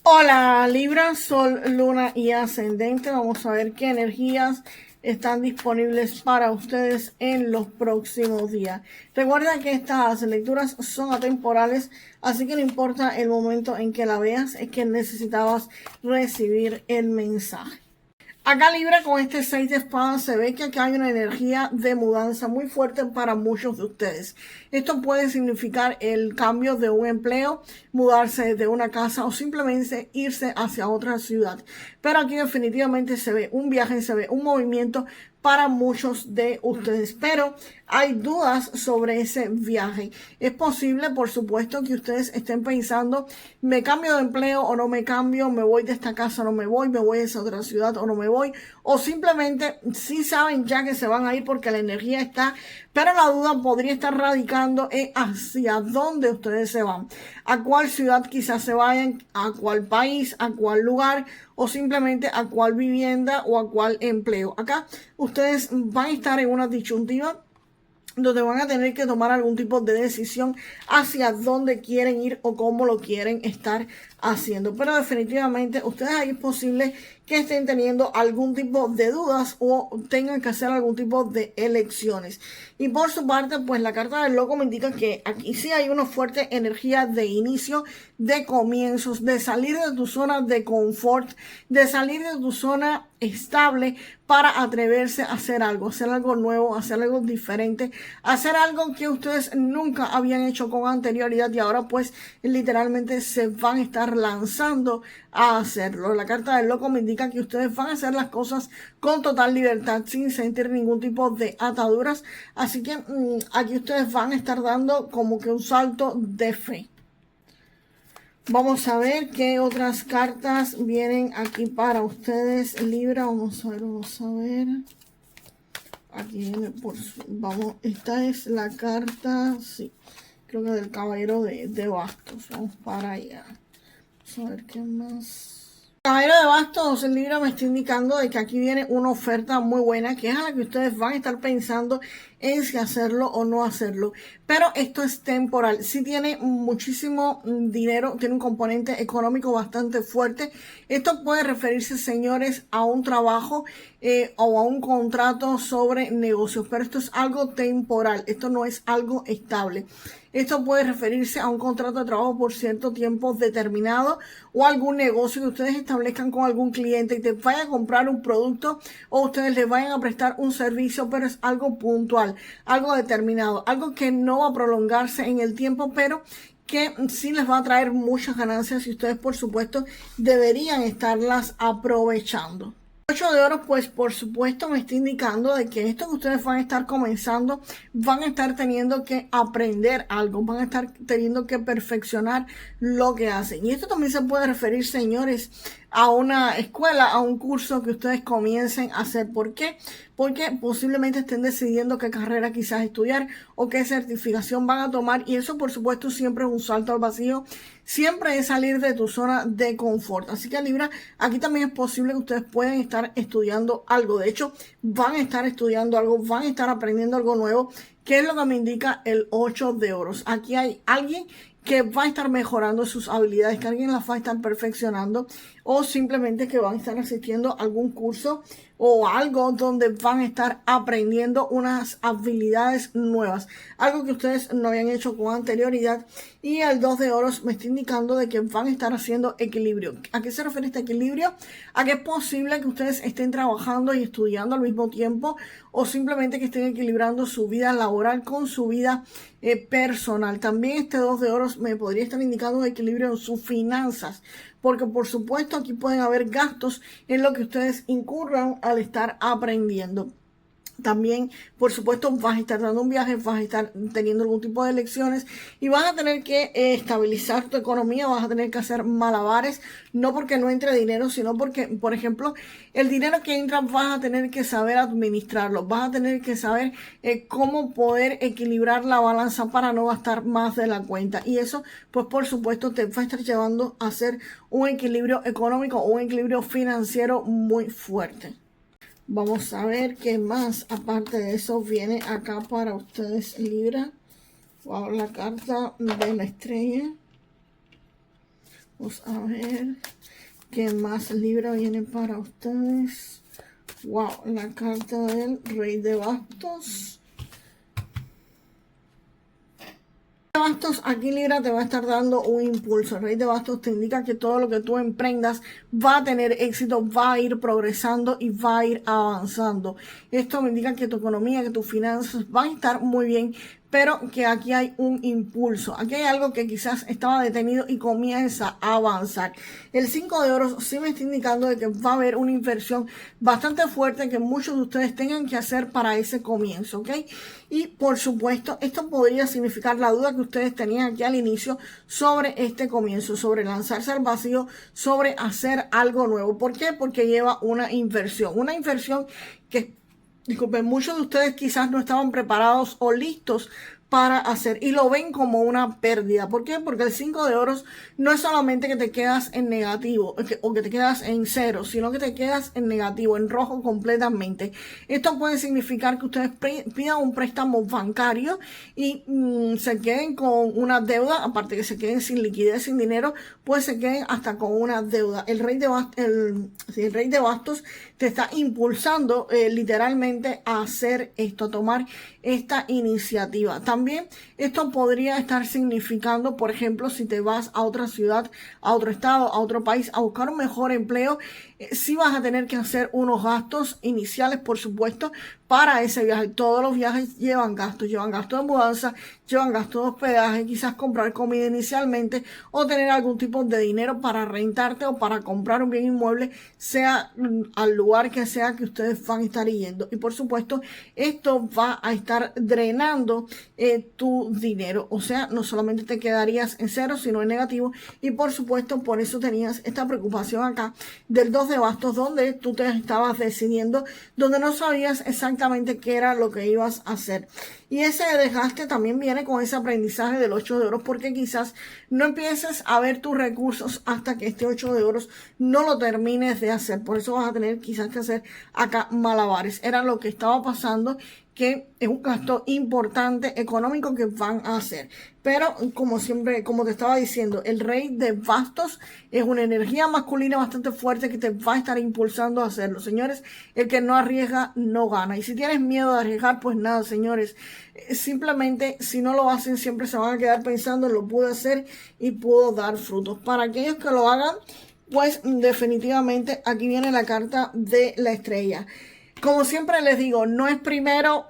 Hola Libra, Sol, Luna y Ascendente. Vamos a ver qué energías están disponibles para ustedes en los próximos días. Recuerda que estas lecturas son atemporales, así que no importa el momento en que la veas, es que necesitabas recibir el mensaje. Acá Libra, con este 6 de espadas, se ve que acá hay una energía de mudanza muy fuerte para muchos de ustedes. Esto puede significar el cambio de un empleo, mudarse de una casa o simplemente irse hacia otra ciudad. Pero aquí definitivamente se ve un viaje, se ve un movimiento para muchos de ustedes, pero hay dudas sobre ese viaje. Es posible, por supuesto, que ustedes estén pensando, ¿me cambio de empleo o no me cambio? ¿Me voy de esta casa o no me voy? ¿Me voy a esa otra ciudad o no me voy? O simplemente sí saben ya que se van a ir porque la energía está, pero la duda podría estar radicando en hacia dónde ustedes se van, a cuál ciudad quizás se vayan, a cuál país, a cuál lugar, o simplemente a cuál vivienda o a cuál empleo. Acá ustedes van a estar en una disyuntiva donde van a tener que tomar algún tipo de decisión hacia dónde quieren ir o cómo lo quieren estar haciendo. Pero definitivamente ustedes ahí es posible que estén teniendo algún tipo de dudas o tengan que hacer algún tipo de elecciones. Y por su parte, pues la carta del loco me indica que aquí sí hay una fuerte energía de inicio, de comienzos, de salir de tu zona de confort, de salir de tu zona estable para atreverse a hacer algo nuevo, hacer algo diferente, hacer algo que ustedes nunca habían hecho con anterioridad y ahora pues literalmente se van a estar lanzando a hacerlo. La carta del loco me indica que ustedes van a hacer las cosas con total libertad, sin sentir ningún tipo de ataduras, así que aquí ustedes van a estar dando como que un salto de fe. Vamos a ver qué otras cartas vienen aquí para ustedes, Libra. Vamos a ver. Aquí viene vamos, esta es la carta, sí, creo que del caballero de bastos. Vamos para allá. Vamos a ver qué más. Caballero de bastos, el libro me está indicando de que aquí viene una oferta muy buena, que es a la que ustedes van a estar pensando en si hacerlo o no hacerlo. Pero esto es temporal. Si tiene muchísimo dinero, tiene un componente económico bastante fuerte. Esto puede referirse, señores, a un trabajo o a un contrato sobre negocios, pero esto es algo temporal. Esto no es algo estable. Esto puede referirse a un contrato de trabajo por cierto tiempo determinado o algún negocio que ustedes establezcan con algún cliente y te vaya a comprar un producto o ustedes les vayan a prestar un servicio, pero es algo puntual, algo determinado, algo que no va a prolongarse en el tiempo, pero que sí les va a traer muchas ganancias y ustedes, por supuesto, deberían estarlas aprovechando. 8 de oro, pues por supuesto me está indicando de que esto que ustedes van a estar comenzando, van a estar teniendo que aprender algo, van a estar teniendo que perfeccionar lo que hacen. Y esto también se puede referir, señores, a una escuela, a un curso que ustedes comiencen a hacer. ¿Por qué? Porque posiblemente estén decidiendo qué carrera quizás estudiar o qué certificación van a tomar. Y eso, por supuesto, siempre es un salto al vacío. Siempre es salir de tu zona de confort. Así que Libra, aquí también es posible que ustedes puedan estar estudiando algo. De hecho, van a estar estudiando algo, van a estar aprendiendo algo nuevo. ¿Qué es lo que me indica el 8 de oros? Aquí hay alguien que va a estar mejorando sus habilidades, que alguien las va a estar perfeccionando o simplemente que van a estar asistiendo a algún curso o algo donde van a estar aprendiendo unas habilidades nuevas, algo que ustedes no habían hecho con anterioridad. Y el 2 de oros me está indicando de que van a estar haciendo equilibrio. ¿A qué se refiere este equilibrio? A que es posible que ustedes estén trabajando y estudiando al mismo tiempo o simplemente que estén equilibrando su vida laboral con su vida personal. También este 2 de oros me podría estar indicando un equilibrio en sus finanzas, porque por supuesto aquí pueden haber gastos en lo que ustedes incurran al estar aprendiendo. También, por supuesto, vas a estar dando un viaje, vas a estar teniendo algún tipo de lecciones y vas a tener que estabilizar tu economía, vas a tener que hacer malabares, no porque no entre dinero, sino porque, por ejemplo, el dinero que entra vas a tener que saber administrarlo, vas a tener que saber cómo poder equilibrar la balanza para no gastar más de la cuenta. Y eso, pues por supuesto, te va a estar llevando a hacer un equilibrio económico, un equilibrio financiero muy fuerte. Vamos a ver qué más, aparte de eso, viene acá para ustedes, Libra. Wow, la carta de la estrella. Vamos a ver qué más Libra viene para ustedes. Wow, la carta del Rey de Bastos. Bastos, aquí Libra te va a estar dando un impulso. El Rey de Bastos te indica que todo lo que tú emprendas va a tener éxito, va a ir progresando y va a ir avanzando. Esto me indica que tu economía, que tus finanzas van a estar muy bien, pero que aquí hay un impulso. Aquí hay algo que quizás estaba detenido y comienza a avanzar. El 5 de oros sí me está indicando de que va a haber una inversión bastante fuerte que muchos de ustedes tengan que hacer para ese comienzo, ¿ok? Y por supuesto, esto podría significar la duda que ustedes tenían aquí al inicio sobre este comienzo, sobre lanzarse al vacío, sobre hacer algo nuevo. ¿Por qué? Porque lleva una inversión que, disculpen, muchos de ustedes quizás no estaban preparados o listos para hacer y lo ven como una pérdida. ¿Por qué? Porque el 5 de oros no es solamente que te quedas en negativo o que te quedas en cero, sino que te quedas en negativo, en rojo completamente. Esto puede significar que ustedes pidan un préstamo bancario y se queden con una deuda, aparte que se queden sin liquidez, sin dinero, pues se queden hasta con una deuda. El Rey de Bastos te está impulsando literalmente a hacer esto, a tomar esta iniciativa. También esto podría estar significando, por ejemplo, si te vas a otra ciudad, a otro estado, a otro país, a buscar un mejor empleo, sí vas a tener que hacer unos gastos iniciales, por supuesto, para ese viaje. Todos los viajes llevan gastos de mudanza, llevan gastos de hospedaje, quizás comprar comida inicialmente o tener algún tipo de dinero para rentarte o para comprar un bien inmueble, sea al lugar que sea que ustedes van a estar yendo. Y por supuesto, esto va a estar drenando tu dinero. O sea, no solamente te quedarías en cero, sino en negativo. Y por supuesto, por eso tenías esta preocupación acá del 2 de bastos, donde tú te estabas decidiendo, donde no sabías exactamente qué era lo que ibas a hacer. Y ese desgaste también viene con ese aprendizaje del 8 de oros, porque quizás no empieces a ver tus recursos hasta que este 8 de oros no lo termines de hacer. Por eso vas a tener quizás que hacer acá malabares. Era lo que estaba pasando, que es un gasto importante económico que van a hacer. Pero como siempre, como te estaba diciendo, el Rey de Bastos es una energía masculina bastante fuerte que te va a estar impulsando a hacerlo. Señores, el que no arriesga no gana. Y si tienes miedo de arriesgar, pues nada, señores. Simplemente, si no lo hacen, siempre se van a quedar pensando, lo pude hacer y pudo dar frutos. Para aquellos que lo hagan, pues definitivamente aquí viene la carta de la estrella. Como siempre les digo, no es primero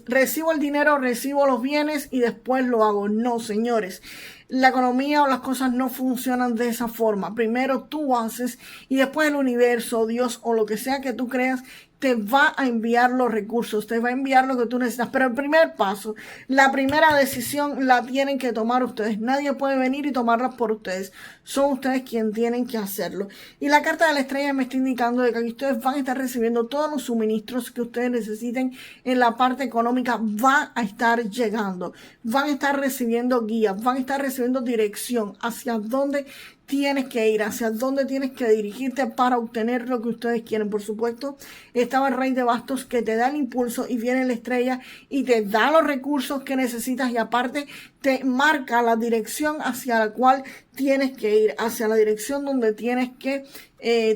recibo el dinero, recibo los bienes y después lo hago. No, señores. La economía o las cosas no funcionan de esa forma. Primero tú haces y después el universo, Dios o lo que sea que tú creas te va a enviar los recursos, te va a enviar lo que tú necesitas. Pero el primer paso, la primera decisión la tienen que tomar ustedes. Nadie puede venir y tomarla por ustedes. Son ustedes quienes tienen que hacerlo. Y la carta de la estrella me está indicando de que aquí ustedes van a estar recibiendo todos los suministros que ustedes necesiten en la parte económica. Va a estar llegando. Van a estar recibiendo guías, van a estar recibiendo dirección hacia dónde tienes que ir, hacia dónde tienes que dirigirte para obtener lo que ustedes quieren. Por supuesto, estaba el Rey de Bastos que te da el impulso y viene la estrella y te da los recursos que necesitas y aparte te marca la dirección hacia la cual tienes que ir, hacia la dirección donde tienes que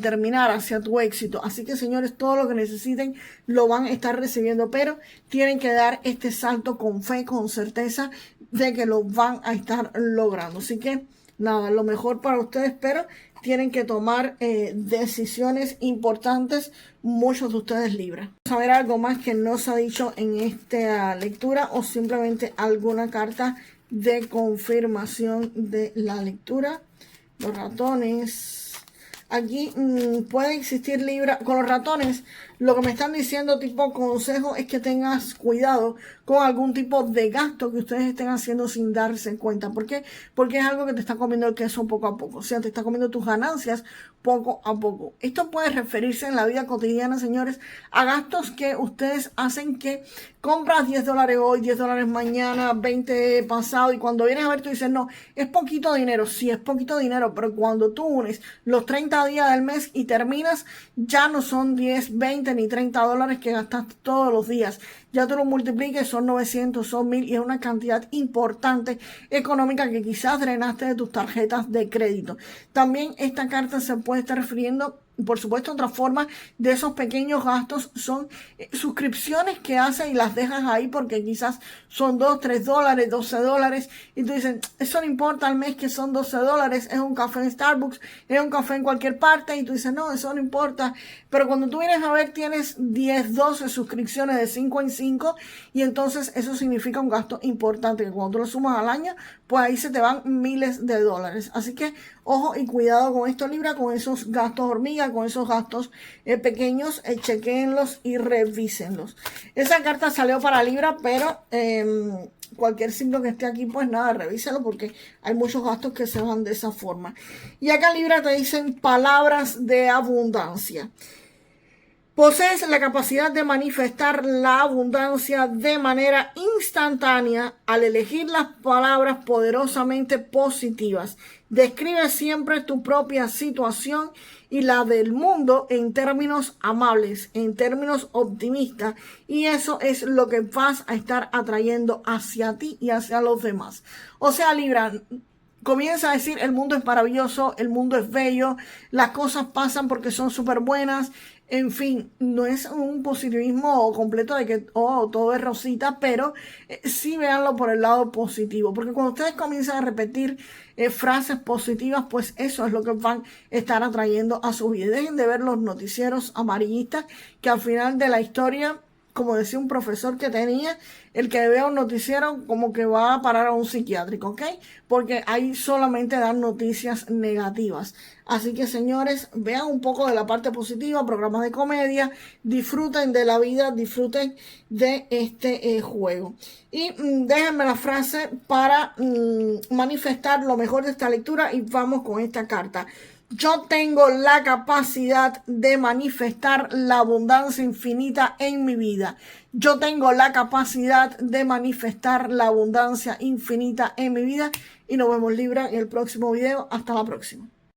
terminar, hacia tu éxito. Así que, señores, todo lo que necesiten lo van a estar recibiendo, pero tienen que dar este salto con fe, con certeza de que lo van a estar logrando. Así que nada, lo mejor para ustedes, pero tienen que tomar decisiones importantes, muchos de ustedes Libra. Vamos a ver algo más que no se ha dicho en esta lectura o simplemente alguna carta de confirmación de la lectura. Los ratones. Aquí puede existir Libra. Con los ratones, lo que me están diciendo tipo consejo es que tengas cuidado con algún tipo de gasto que ustedes estén haciendo sin darse cuenta. ¿Por qué? Porque es algo que te está comiendo el queso poco a poco. O sea, te está comiendo tus ganancias poco a poco. Esto puede referirse en la vida cotidiana, señores, a gastos que ustedes hacen que compras $10 hoy, $10 mañana, 20 pasado, y cuando vienes a ver tú dices, no, es poquito dinero. Sí, es poquito dinero, pero cuando tú unes los 30 días del mes y terminas, ya no son 10, 20 ni $30 que gastaste todos los días. Ya tú lo multipliques, son 900, son 1000, y es una cantidad importante económica que quizás drenaste de tus tarjetas de crédito. También esta carta se puede estar refiriendo, por supuesto, otra forma de esos pequeños gastos son suscripciones que haces y las dejas ahí porque quizás son $2, $3, $12, y tú dices, eso no importa al mes que son $12, es un café en Starbucks, es un café en cualquier parte, y tú dices, no, eso no importa. Pero cuando tú vienes a ver, tienes 10, 12 suscripciones de 5 en 5, y entonces eso significa un gasto importante que cuando tú lo sumas al año, pues ahí se te van miles de dólares. Así que ojo y cuidado con esto, Libra, con esos gastos hormiga, con esos gastos pequeños, chequéenlos y revísenlos. Esa carta salió para Libra, pero cualquier signo que esté aquí, pues nada, revíselo porque hay muchos gastos que se van de esa forma. Y acá, Libra, te dicen palabras de abundancia. Posees la capacidad de manifestar la abundancia de manera instantánea al elegir las palabras poderosamente positivas. Describe siempre tu propia situación y la del mundo en términos amables, en términos optimistas, y eso es lo que vas a estar atrayendo hacia ti y hacia los demás. O sea, Libra, comienza a decir, el mundo es maravilloso, el mundo es bello, las cosas pasan porque son súper buenas. En fin, no es un positivismo completo de que todo es rosita, pero sí véanlo por el lado positivo, porque cuando ustedes comienzan a repetir frases positivas, pues eso es lo que van a estar atrayendo a su vida. Dejen de ver los noticieros amarillistas que al final de la historia, como decía un profesor que tenía, el que vea un noticiero como que va a parar a un psiquiátrico, ¿ok? Porque ahí solamente dan noticias negativas. Así que, señores, vean un poco de la parte positiva, programas de comedia, disfruten de la vida, disfruten de este juego. Y déjenme la frase para manifestar lo mejor de esta lectura, y vamos con esta carta. Yo tengo la capacidad de manifestar la abundancia infinita en mi vida. Yo tengo la capacidad de manifestar la abundancia infinita en mi vida. Y nos vemos, Libra, en el próximo video. Hasta la próxima.